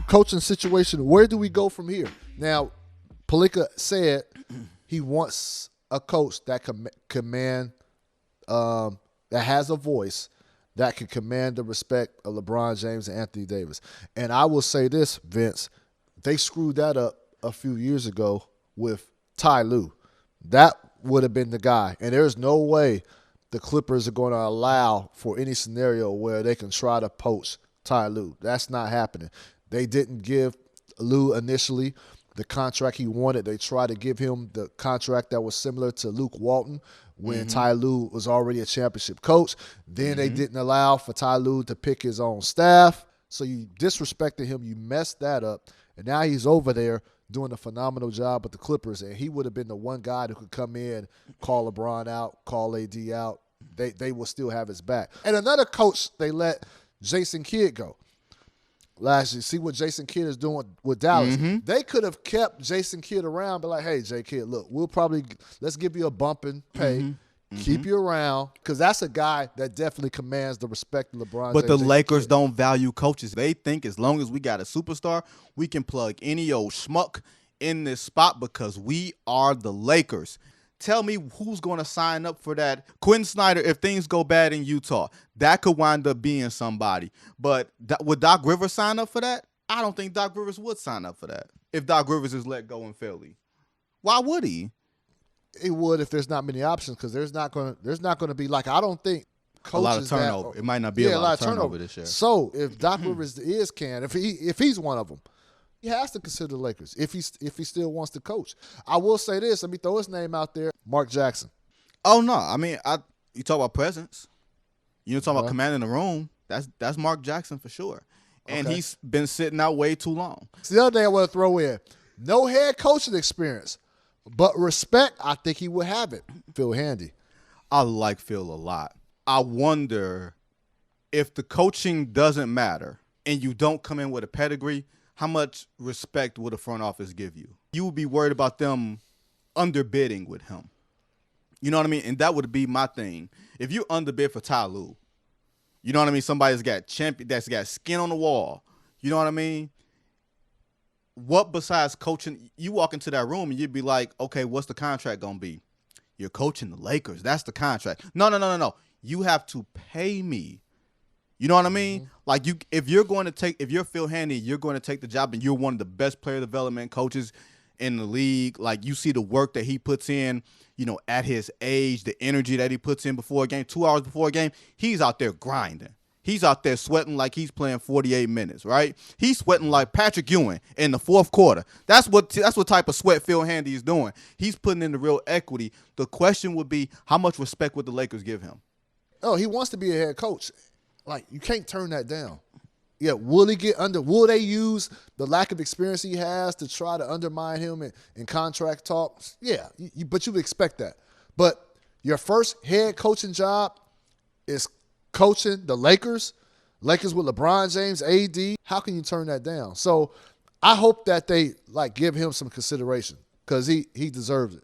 coaching situation, where do we go from here? Now, Pelinka said he wants a coach that can command, that has a voice that can command the respect of LeBron James and Anthony Davis. And I will say this, Vince, they screwed that up a few years ago with Ty Lue. That would have been the guy. And there's no way the Clippers are going to allow for any scenario where they can try to poach Ty Lue. That's not happening. They didn't give Lue initially the contract he wanted. They tried to give him the contract that was similar to Luke Walton when Ty Lue was already a championship coach. Then they didn't allow for Ty Lue to pick his own staff. So you disrespected him. You messed that up. And now he's over there doing a phenomenal job with the Clippers. And he would have been the one guy who could come in, call LeBron out, call AD out. They will still have his back. And another coach, they let Jason Kidd go last year. See what Jason Kidd is doing with Dallas. They could have kept Jason Kidd around, but like, hey, J. Kidd, look, let's give you a bump in pay, keep you around, because that's a guy that definitely commands the respect of LeBron But James. the Lakers don't value coaches. They think as long as we got a superstar, we can plug any old schmuck in this spot because we are the Lakers. Tell me who's going to sign up for that. Quentin Snyder, if things go bad in Utah, that could wind up being somebody. But would Doc Rivers sign up for that? I don't think Doc Rivers would sign up for that if Doc Rivers is let go in Philly. Why would he? He would if there's not many options, because there's not going to be, like, I don't think coaches a lot of turnover. It might not be a lot of turnover this year. So if Doc Rivers if he's one of them, he has to consider the Lakers if he still wants to coach. I will say this. Let me throw his name out there. Mark Jackson. Oh, no. I mean, you talk about presence. You talk about commanding the room. That's Mark Jackson for sure. And he's been sitting out way too long. The other thing I want to throw in, no head coaching experience, but respect, I think he would have it. Phil Handy. I like Phil a lot. I wonder if the coaching doesn't matter and you don't come in with a pedigree, how much respect would the front office give you? You would be worried about them underbidding with him. You know what I mean? And that would be my thing. If you underbid for Ty Lue, you know what I mean? Somebody's got that's got skin on the wall. You know what I mean? What besides coaching? You walk into that room and you'd be like, okay, what's the contract going to be? You're coaching the Lakers. That's the contract. No. You have to pay me. You know what I mean? Like if you're Phil Handy, you're going to take the job and you're one of the best player development coaches in the league. Like you see the work that he puts in, you know, at his age, the energy that he puts in before a game, 2 hours before a game, he's out there grinding. He's out there sweating like he's playing 48 minutes, right? He's sweating like Patrick Ewing in the fourth quarter. That's what type of sweat Phil Handy is doing. He's putting in the real equity. The question would be, how much respect would the Lakers give him? Oh, he wants to be a head coach. Like, you can't turn that down. Yeah, will they use the lack of experience he has to try to undermine him in contract talks? Yeah, but you would expect that. But your first head coaching job is coaching the Lakers with LeBron James, AD. How can you turn that down? So I hope that they give him some consideration because he deserves it.